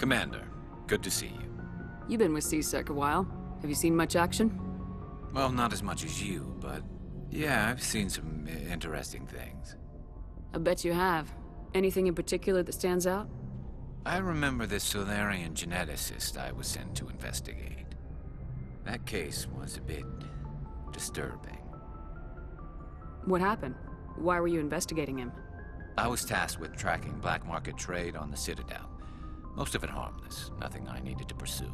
Commander, good to see you. You've been with C-Sec a while. Have you seen much action? Well, not as much as you, but yeah, I've seen some interesting things. I bet you have. Anything in particular that stands out? I remember this Solarian geneticist I was sent to investigate. That case was a bit disturbing. What happened? Why were you investigating him? I was tasked with tracking black market trade on the Citadel. Most of it harmless, nothing I needed to pursue.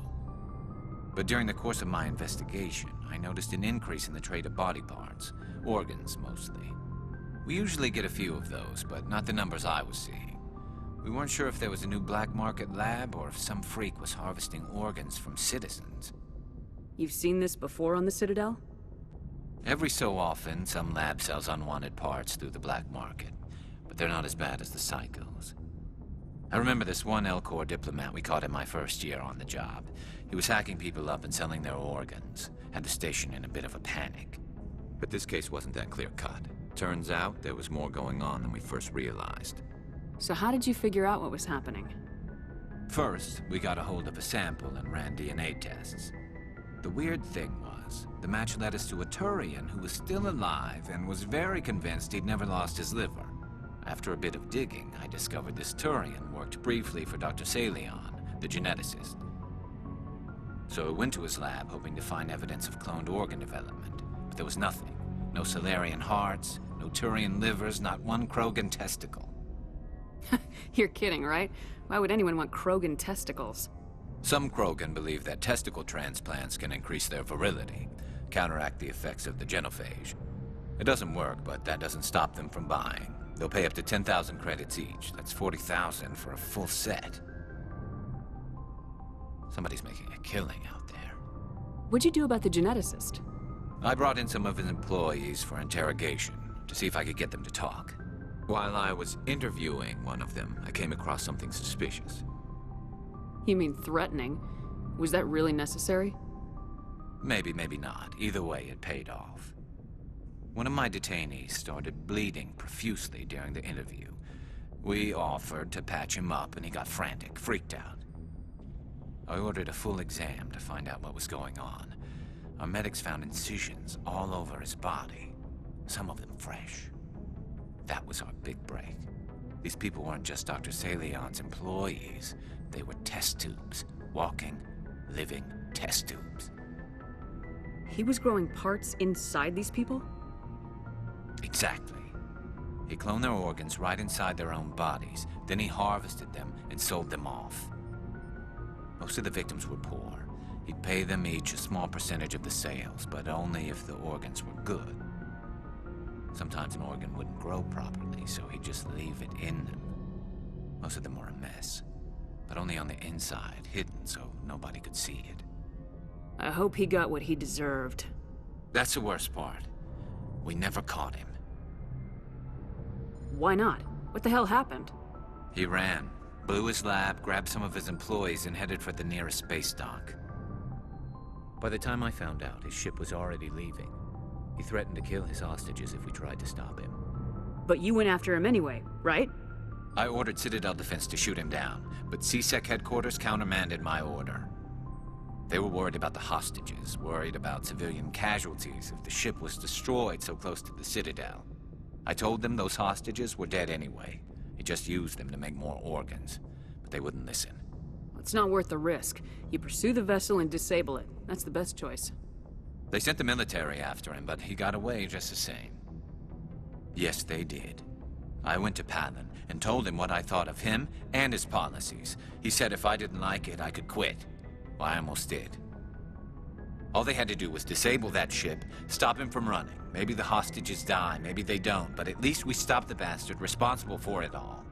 But during the course of my investigation, I noticed an increase in the trade of body parts, organs mostly. We usually get a few of those, but not the numbers I was seeing. We weren't sure if there was a new black market lab or if some freak was harvesting organs from citizens. You've seen this before on the Citadel? Every so often, some lab sells unwanted parts through the black market, but they're not as bad as the psychos. I remember this one Elcor diplomat we caught in my first year on the job. He was hacking people up and selling their organs, had the station in a bit of a panic. But this case wasn't that clear-cut. Turns out there was more going on than we first realized. So how did you figure out what was happening? First, we got a hold of a sample and ran DNA tests. The weird thing was, the match led us to a Turian who was still alive and was very convinced he'd never lost his liver. After a bit of digging, I discovered this Turian worked briefly for Dr. Salion, the geneticist. So I went to his lab hoping to find evidence of cloned organ development, but there was nothing. No Solarian hearts, no Turian livers, not one Krogan testicle. You're kidding, right? Why would anyone want Krogan testicles? Some Krogan believe that testicle transplants can increase their virility, counteract the effects of the genophage. It doesn't work, but that doesn't stop them from buying. They'll pay up to 10,000 credits each. That's 40,000 for a full set. Somebody's making a killing out there. What'd you do about the geneticist? I brought in some of his employees for interrogation, to see if I could get them to talk. While I was interviewing one of them, I came across something suspicious. You mean threatening? Was that really necessary? Maybe, maybe not. Either way, it paid off. One of my detainees started bleeding profusely during the interview. We offered to patch him up, and he got frantic, freaked out. I ordered a full exam to find out what was going on. Our medics found incisions all over his body, some of them fresh. That was our big break. These people weren't just Dr. Salion's employees. They were test tubes. Walking, living test tubes. He was growing parts inside these people? Exactly. He cloned their organs right inside their own bodies. Then he harvested them and sold them off. Most of the victims were poor. He'd pay them each a small percentage of the sales, but only if the organs were good. Sometimes an organ wouldn't grow properly, so he'd just leave it in them. Most of them were a mess, but only on the inside, hidden so nobody could see it. I hope he got what he deserved. That's the worst part. We never caught him. Why not? What the hell happened? He ran, blew his lab, grabbed some of his employees, and headed for the nearest space dock. By the time I found out, his ship was already leaving. He threatened to kill his hostages if we tried to stop him. But you went after him anyway, right? I ordered Citadel Defense to shoot him down, but C-Sec headquarters countermanded my order. They were worried about the hostages, worried about civilian casualties if the ship was destroyed so close to the Citadel. I told them those hostages were dead anyway. He just used them to make more organs, but they wouldn't listen. It's not worth the risk. You pursue the vessel and disable it. That's the best choice. They sent the military after him, but he got away just the same. Yes, they did. I went to Palin and told him what I thought of him and his policies. He said if I didn't like it, I could quit. Well, I almost did. All they had to do was disable that ship, stop him from running. Maybe the hostages die, maybe they don't, but at least we stopped the bastard responsible for it all.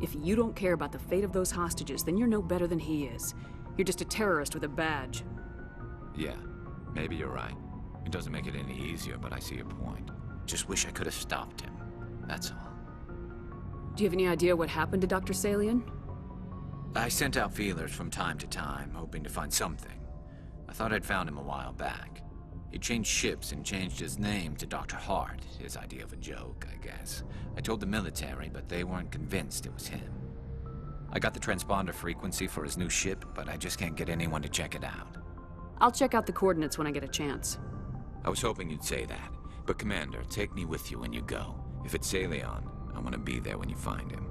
If you don't care about the fate of those hostages, then you're no better than he is. You're just a terrorist with a badge. Yeah, maybe you're right. It doesn't make it any easier, but I see your point. Just wish I could have stopped him. That's all. Do you have any idea what happened to Dr. Salion? I sent out feelers from time to time, hoping to find something. I thought I'd found him a while back. He changed ships and changed his name to Dr. Hart, his idea of a joke, I guess. I told the military, but they weren't convinced it was him. I got the transponder frequency for his new ship, but I just can't get anyone to check it out. I'll check out the coordinates when I get a chance. I was hoping you'd say that. But Commander, take me with you when you go. If it's Saleon, I want to be there when you find him.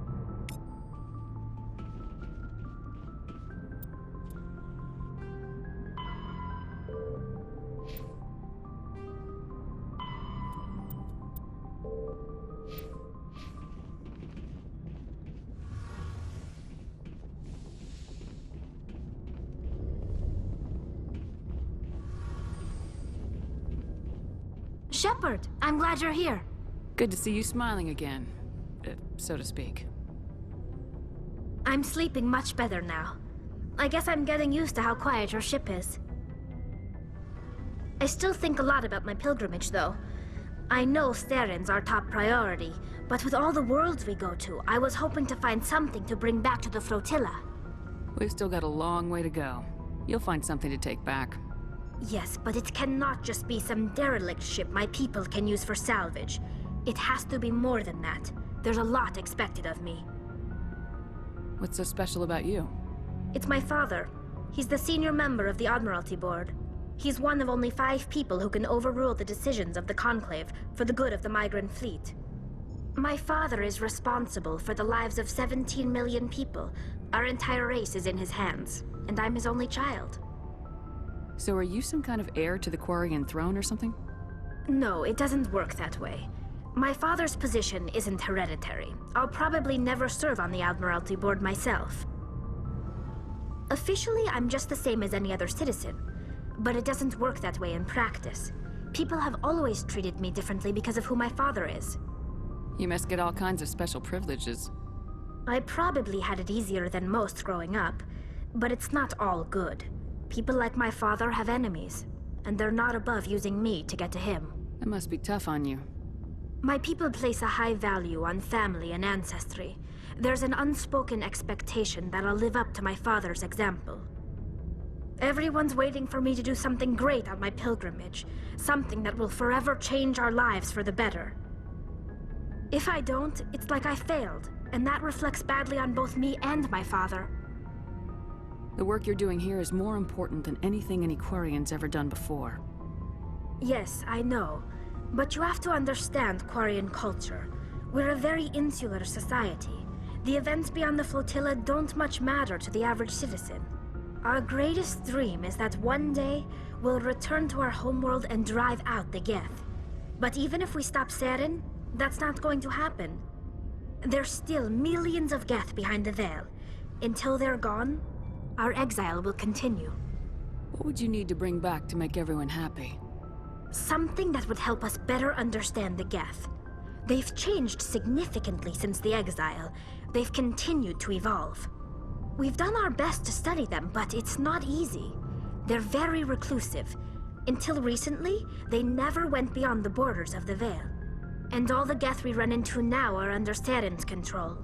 Shepard, I'm glad you're here. Good to see you smiling again, so to speak. I'm sleeping much better now. I guess I'm getting used to how quiet your ship is. I still think a lot about my pilgrimage, though. I know Theron's our top priority, but with all the worlds we go to, I was hoping to find something to bring back to the flotilla. We've still got a long way to go. You'll find something to take back. Yes, but it cannot just be some derelict ship my people can use for salvage. It has to be more than that. There's a lot expected of me. What's so special about you? It's my father. He's the senior member of the Admiralty Board. He's one of only 5 people who can overrule the decisions of the Conclave for the good of the migrant fleet. My father is responsible for the lives of 17 million people. Our entire race is in his hands, and I'm his only child. So are you some kind of heir to the Quarian throne or something? No, it doesn't work that way. My father's position isn't hereditary. I'll probably never serve on the Admiralty Board myself. Officially, I'm just the same as any other citizen, but it doesn't work that way in practice. People have always treated me differently because of who my father is. You must get all kinds of special privileges. I probably had it easier than most growing up, but it's not all good. People like my father have enemies, and they're not above using me to get to him. It must be tough on you. My people place a high value on family and ancestry. There's an unspoken expectation that I'll live up to my father's example. Everyone's waiting for me to do something great on my pilgrimage, something that will forever change our lives for the better. If I don't, it's like I failed, and that reflects badly on both me and my father. The work you're doing here is more important than anything any Quarian's ever done before. Yes, I know. But you have to understand Quarian culture. We're a very insular society. The events beyond the flotilla don't much matter to the average citizen. Our greatest dream is that one day we'll return to our homeworld and drive out the Geth. But even if we stop Saren, that's not going to happen. There's still millions of Geth behind the Veil. Until they're gone, our exile will continue. What would you need to bring back to make everyone happy? Something that would help us better understand the Geth. They've changed significantly since the exile. They've continued to evolve. We've done our best to study them, but it's not easy. They're very reclusive. Until recently, they never went beyond the borders of the Veil. And all the Geth we run into now are under Saren's control.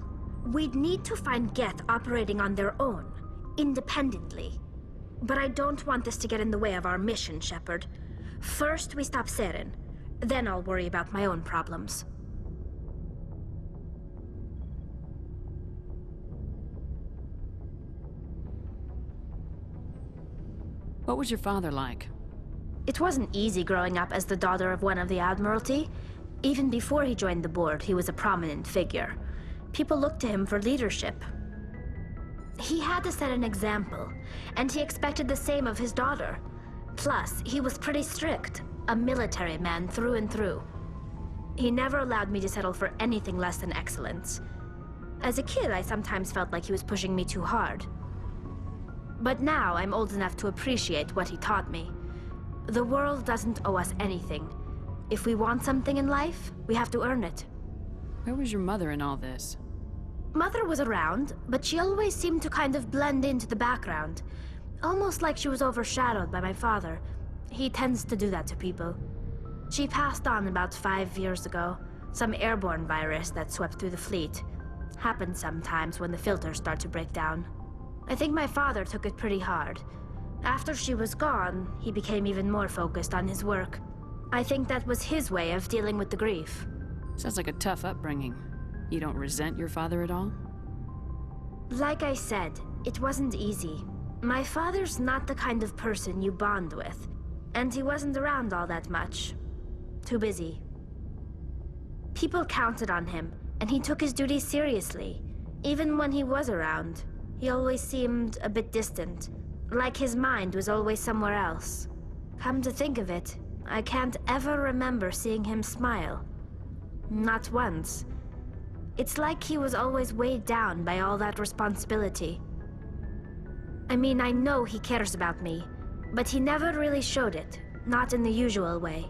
We'd need to find Geth operating on their own, independently. But I don't want this to get in the way of our mission, Shepard. First, we stop Saren. Then I'll worry about my own problems. What was your father like? It wasn't easy growing up as the daughter of one of the Admiralty. Even before he joined the board, he was a prominent figure. People looked to him for leadership. He had to set an example, and he expected the same of his daughter. Plus, he was pretty strict, a military man through and through. He never allowed me to settle for anything less than excellence. As a kid, I sometimes felt like he was pushing me too hard. But now I'm old enough to appreciate what he taught me. The world doesn't owe us anything. If we want something in life, we have to earn it. Where was your mother in all this? Mother was around, but she always seemed to kind of blend into the background. Almost like she was overshadowed by my father. He tends to do that to people. She passed on about 5 years ago. Some airborne virus that swept through the fleet. Happens sometimes when the filters start to break down. I think my father took it pretty hard. After she was gone, he became even more focused on his work. I think that was his way of dealing with the grief. Sounds like a tough upbringing. You don't resent your father at all? Like I said, it wasn't easy. My father's not the kind of person you bond with, and he wasn't around all that much. Too busy. People counted on him, and he took his duties seriously. Even when he was around, he always seemed a bit distant, like his mind was always somewhere else. Come to think of it, I can't ever remember seeing him smile. Not once. It's like he was always weighed down by all that responsibility. I mean, I know he cares about me, but he never really showed it, not in the usual way.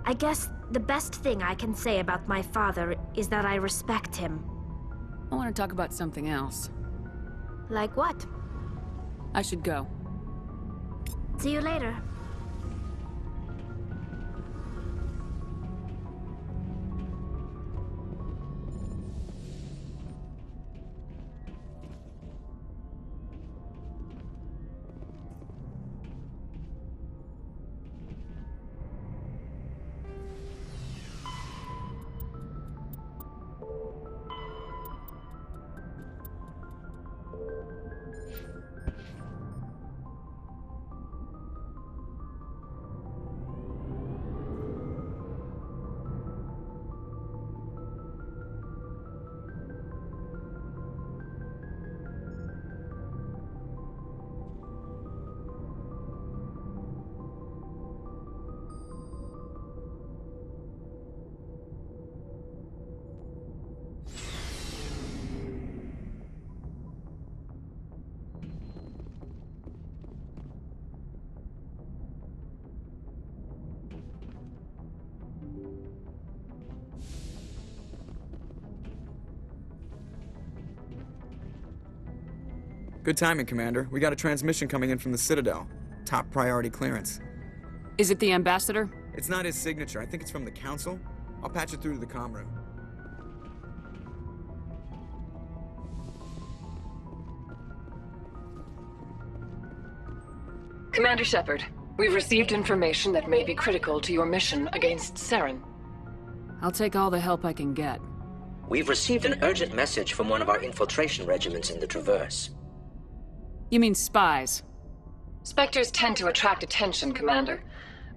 I guess the best thing I can say about my father is that I respect him. I want to talk about something else. Like what? I should go. See you later. Good timing, Commander. We got a transmission coming in from the Citadel. Top priority clearance. Is it the Ambassador? It's not his signature. I think it's from the Council. I'll patch it through to the comm room. Commander Shepard, we've received information that may be critical to your mission against Saren. I'll take all the help I can get. We've received an urgent message from one of our infiltration regiments in the Traverse. You mean spies? Spectres tend to attract attention, Commander,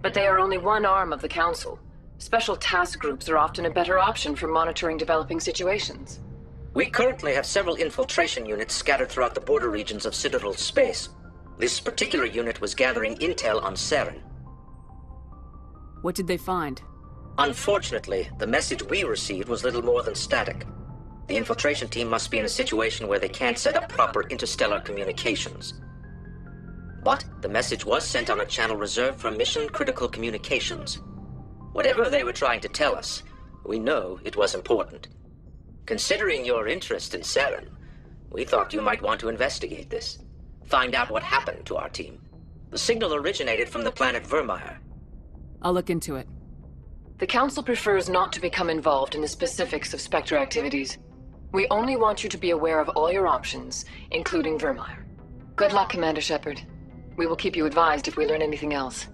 but they are only one arm of the Council. Special task groups are often a better option for monitoring developing situations. We currently have several infiltration units scattered throughout the border regions of Citadel space. This particular unit was gathering intel on Saren. What did they find? Unfortunately, the message we received was little more than static. The infiltration team must be in a situation where they can't set up proper interstellar communications. But the message was sent on a channel reserved for mission-critical communications. Whatever they were trying to tell us, we know it was important. Considering your interest in Saren, we thought you might want to investigate this. Find out what happened to our team. The signal originated from the planet Vermeer. I'll look into it. The Council prefers not to become involved in the specifics of Spectre activities. We only want you to be aware of all your options, including Vermeer. Good luck, Commander Shepard. We will keep you advised if we learn anything else.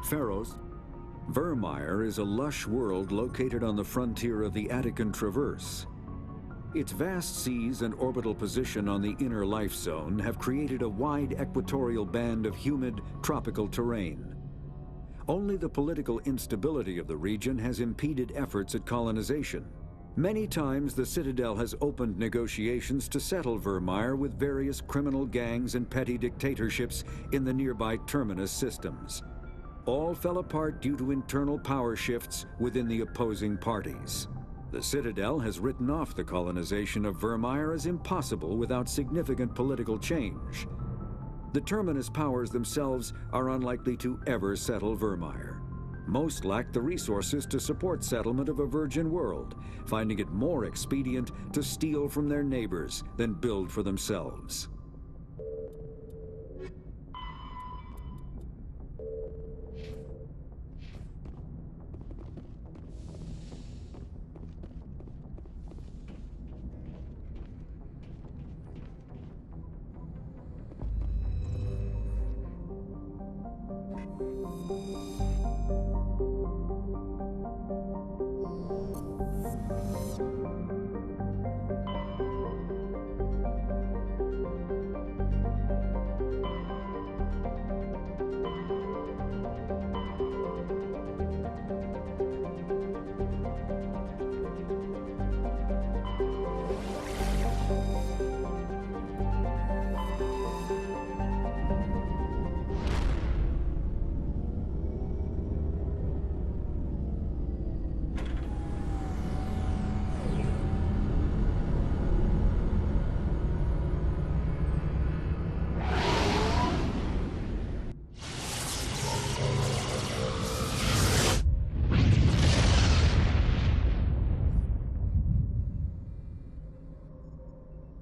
Pharaohs. Vermeer is a lush world located on the frontier of the Attican Traverse. Its vast seas and orbital position on the inner life zone have created a wide equatorial band of humid, tropical terrain. Only the political instability of the region has impeded efforts at colonization. Many times the Citadel has opened negotiations to settle Vermeer with various criminal gangs and petty dictatorships in the nearby Terminus systems. All fell apart due to internal power shifts within the opposing parties. The Citadel has written off the colonization of Vermeer as impossible without significant political change. The Terminus powers themselves are unlikely to ever settle Vermeer. Most lack the resources to support settlement of a virgin world, finding it more expedient to steal from their neighbors than build for themselves.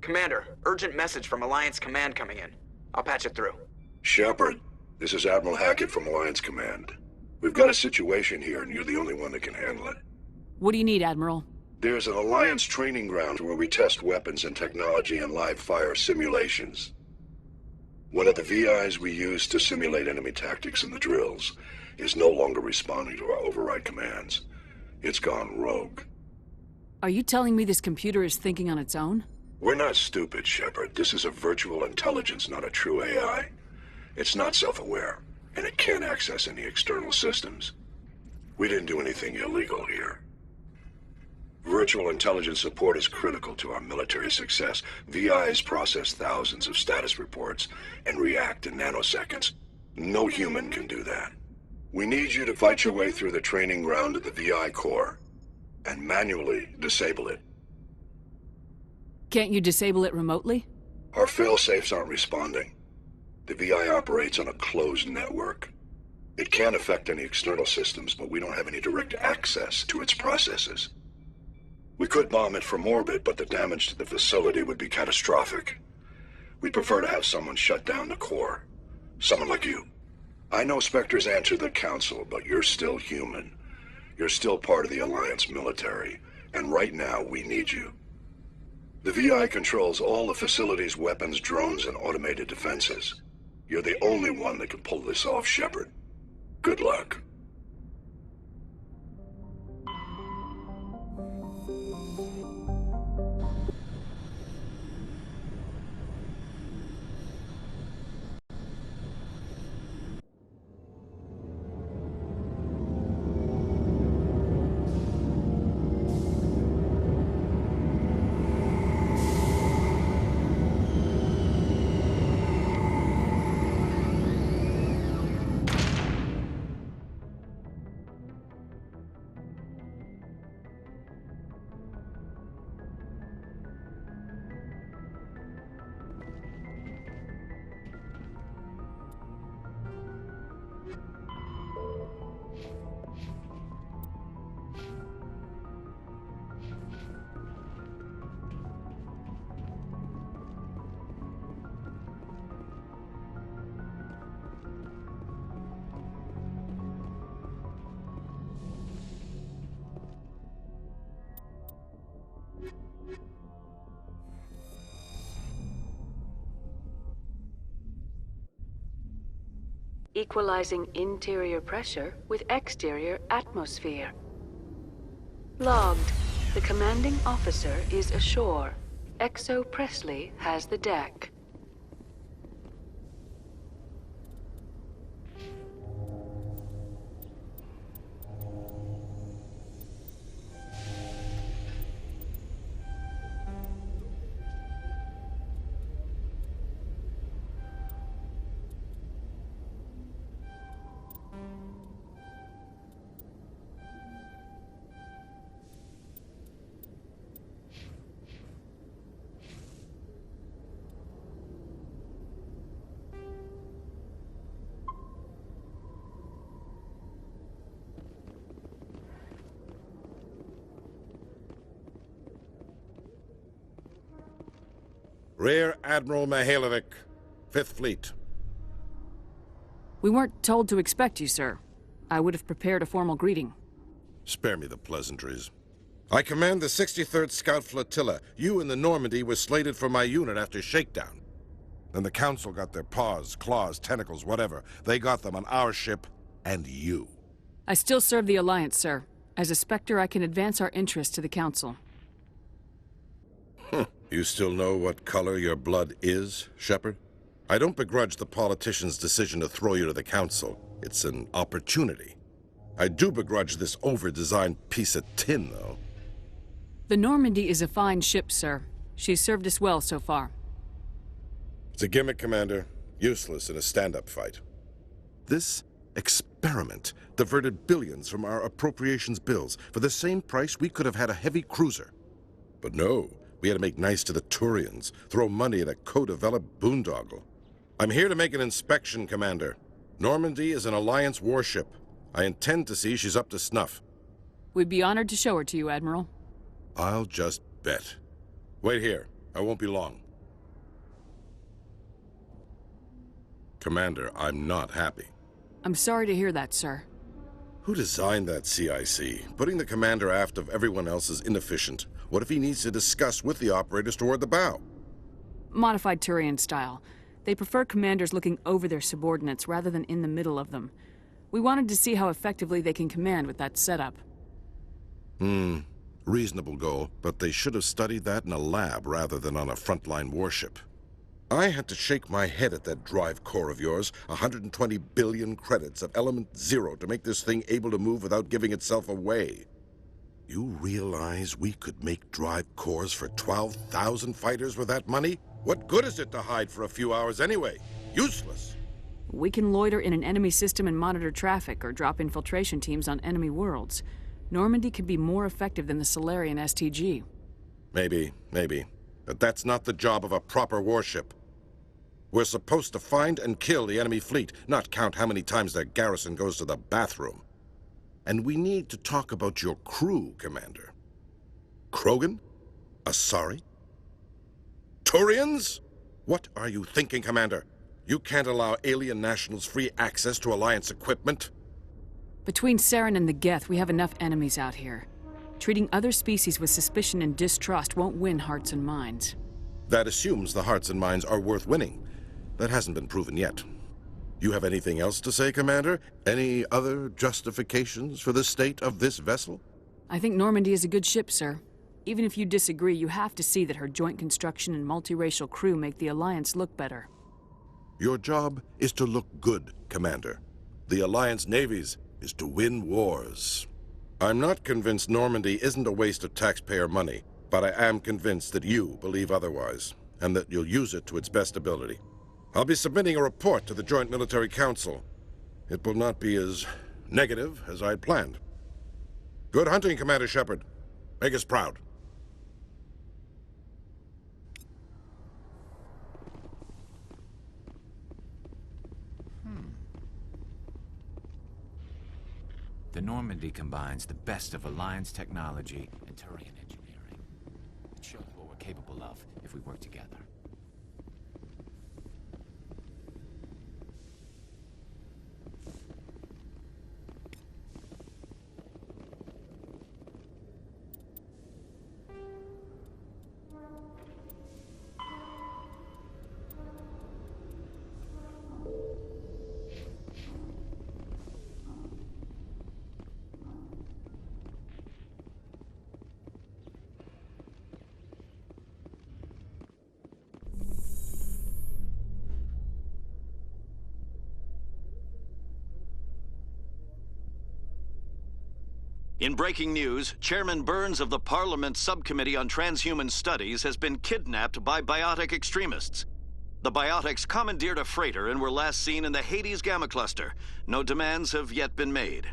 Commander, urgent message from Alliance Command coming in. I'll patch it through. Shepard, this is Admiral Hackett from Alliance Command. We've got a situation here, and you're the only one that can handle it. What do you need, Admiral? There's an Alliance training ground where we test weapons and technology in live fire simulations. One of the VIs we use to simulate enemy tactics in the drills is no longer responding to our override commands. It's gone rogue. Are you telling me this computer is thinking on its own? We're not stupid, Shepard. This is a virtual intelligence, not a true AI. It's not self-aware, and it can't access any external systems. We didn't do anything illegal here. Virtual intelligence support is critical to our military success. VIs process thousands of status reports and react in nanoseconds. No human can do that. We need you to fight your way through the training ground of the VI core and manually disable it. Can't you disable it remotely? Our fail-safes aren't responding. The VI operates on a closed network. It can't affect any external systems, but we don't have any direct access to its processes. We could bomb it from orbit, but the damage to the facility would be catastrophic. We'd prefer to have someone shut down the core. Someone like you. I know Spectres answer the Council, but you're still human. You're still part of the Alliance military, and right now we need you. The VI controls all the facility's weapons, drones, and automated defenses. You're the only one that can pull this off, Shepard. Good luck. Equalizing interior pressure with exterior atmosphere. Logged. The commanding officer is ashore. Exo Presley has the deck. Rear Admiral Mihailovic, 5th Fleet. We weren't told to expect you, sir. I would have prepared a formal greeting. Spare me the pleasantries. I command the 63rd Scout Flotilla. You and the Normandy were slated for my unit after shakedown. Then the Council got their paws, claws, tentacles, whatever. They got them on our ship, and you. I still serve the Alliance, sir. As a Spectre, I can advance our interests to the Council. You still know what color your blood is, Shepard? I don't begrudge the politician's decision to throw you to the Council. It's an opportunity. I do begrudge this over-designed piece of tin, though. The Normandy is a fine ship, sir. She's served us well so far. It's a gimmick, Commander. Useless in a stand-up fight. This experiment diverted billions from our appropriations bills. For the same price, we could have had a heavy cruiser. But no, we had to make nice to the Turians, throw money at a co-developed boondoggle. I'm here to make an inspection, Commander. Normandy is an Alliance warship. I intend to see she's up to snuff. We'd be honored to show her to you, Admiral. I'll just bet. Wait here. I won't be long. Commander, I'm not happy. I'm sorry to hear that, sir. Who designed that CIC? Putting the commander aft of everyone else is inefficient. What if he needs to discuss with the operators toward the bow? Modified Turian style. They prefer commanders looking over their subordinates rather than in the middle of them. We wanted to see how effectively they can command with that setup. Reasonable goal, but they should have studied that in a lab rather than on a frontline warship. I had to shake my head at that drive core of yours. 120 billion credits of element 0 to make this thing able to move without giving itself away. You realize we could make drive cores for 12,000 fighters with that money? What good is it to hide for a few hours anyway? Useless. We can loiter in an enemy system and monitor traffic, or drop infiltration teams on enemy worlds. Normandy could be more effective than the Solarian STG. Maybe. But that's not the job of a proper warship. We're supposed to find and kill the enemy fleet, not count how many times their garrison goes to the bathroom. And we need to talk about your crew, Commander. Krogan? Asari? Turians? What are you thinking, Commander? You can't allow alien nationals free access to Alliance equipment? Between Saren and the Geth, we have enough enemies out here. Treating other species with suspicion and distrust won't win hearts and minds. That assumes the hearts and minds are worth winning. That hasn't been proven yet. You have anything else to say, Commander? Any other justifications for the state of this vessel? I think Normandy is a good ship, sir. Even if you disagree, you have to see that her joint construction and multiracial crew make the Alliance look better. Your job is to look good, Commander. The Alliance navies is to win wars. I'm not convinced Normandy isn't a waste of taxpayer money, but I am convinced that you believe otherwise, and that you'll use it to its best ability. I'll be submitting a report to the Joint Military Council. It will not be as negative as I'd planned. Good hunting, Commander Shepard. Make us proud. The Normandy combines the best of Alliance technology and Turian engineering. It shows what we're capable of if we work together. In breaking news, Chairman Burns of the Parliament Subcommittee on Transhuman Studies has been kidnapped by biotic extremists. The biotics commandeered a freighter and were last seen in the Hades Gamma Cluster. No demands have yet been made.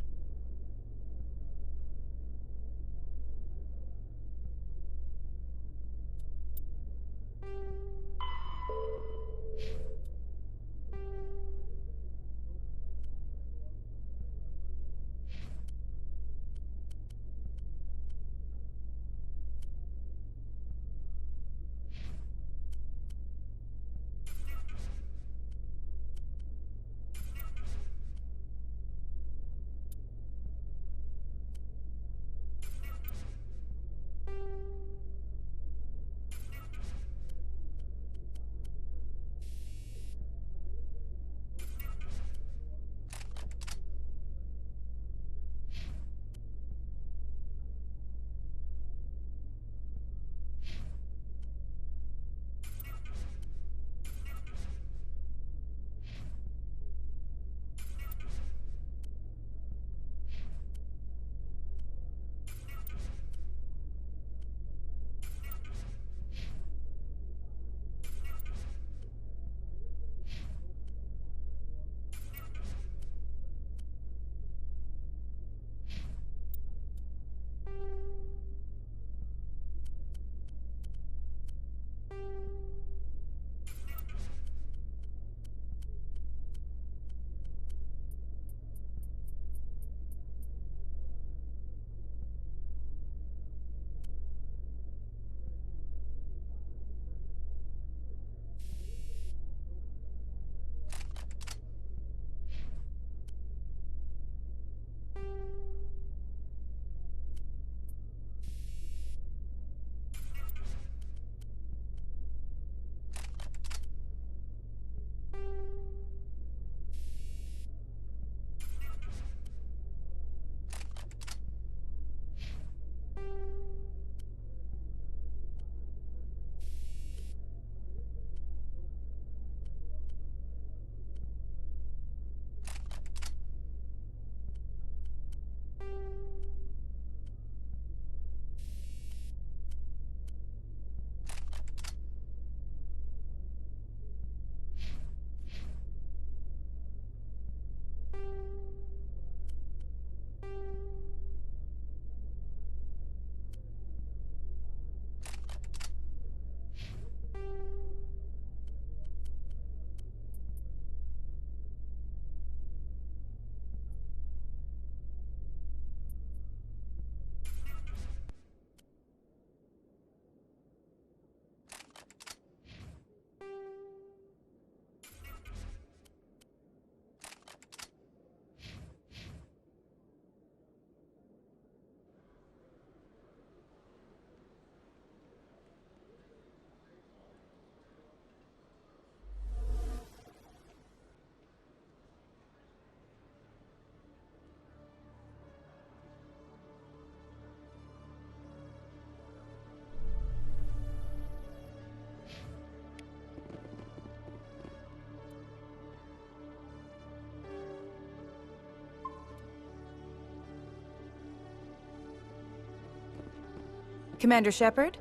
Commander Shepard?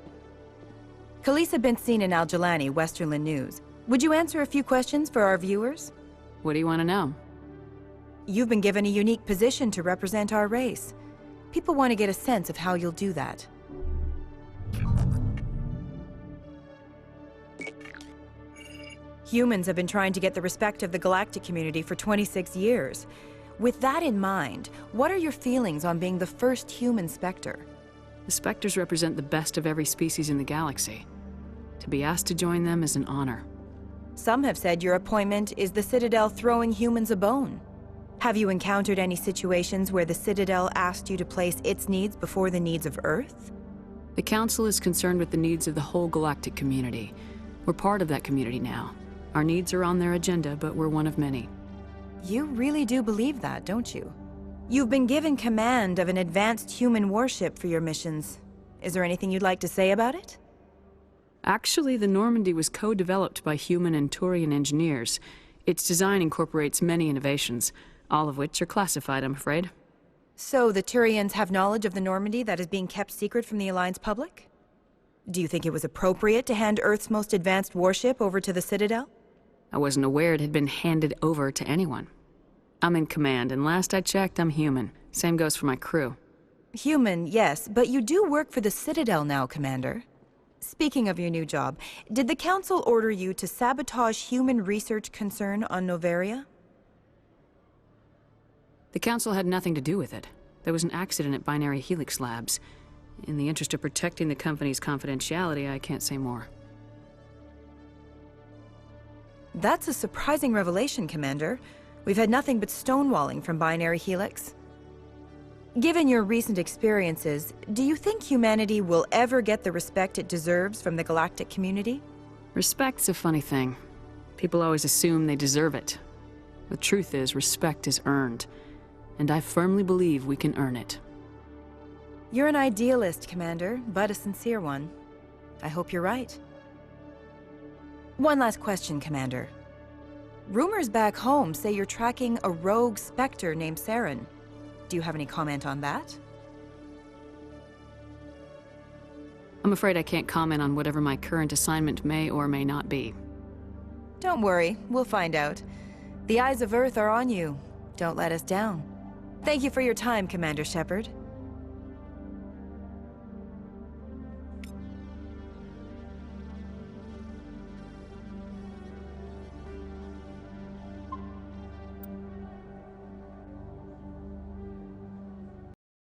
Khaleesa been seen in Al-Jalani, Westerland News. Would you answer a few questions for our viewers? What do you want to know? You've been given a unique position to represent our race. People want to get a sense of how you'll do that. Humans have been trying to get the respect of the galactic community for 26 years. With that in mind, what are your feelings on being the first human Spectre? The Spectres represent the best of every species in the galaxy. To be asked to join them is an honor. Some have said your appointment is the Citadel throwing humans a bone. Have you encountered any situations where the Citadel asked you to place its needs before the needs of Earth? The Council is concerned with the needs of the whole galactic community. We're part of that community now. Our needs are on their agenda, but we're one of many. You really do believe that, don't you? You've been given command of an advanced human warship for your missions. Is there anything you'd like to say about it? Actually, the Normandy was co-developed by human and Turian engineers. Its design incorporates many innovations, all of which are classified, I'm afraid. So the Turians have knowledge of the Normandy that is being kept secret from the Alliance public? Do you think it was appropriate to hand Earth's most advanced warship over to the Citadel? I wasn't aware it had been handed over to anyone. I'm in command, and last I checked, I'm human. Same goes for my crew. Human, yes, but you do work for the Citadel now, Commander. Speaking of your new job, did the Council order you to sabotage human research concern on Noveria? The Council had nothing to do with it. There was an accident at Binary Helix Labs. In the interest of protecting the company's confidentiality, I can't say more. That's a surprising revelation, Commander. We've had nothing but stonewalling from Binary Helix. Given your recent experiences, do you think humanity will ever get the respect it deserves from the galactic community? Respect's a funny thing. People always assume they deserve it. The truth is, respect is earned. And I firmly believe we can earn it. You're an idealist, Commander, but a sincere one. I hope you're right. One last question, Commander. Rumors back home say you're tracking a rogue Spectre named Saren. Do you have any comment on that? I'm afraid I can't comment on whatever my current assignment may or may not be. Don't worry, we'll find out. The eyes of Earth are on you. Don't let us down. Thank you for your time, Commander Shepard.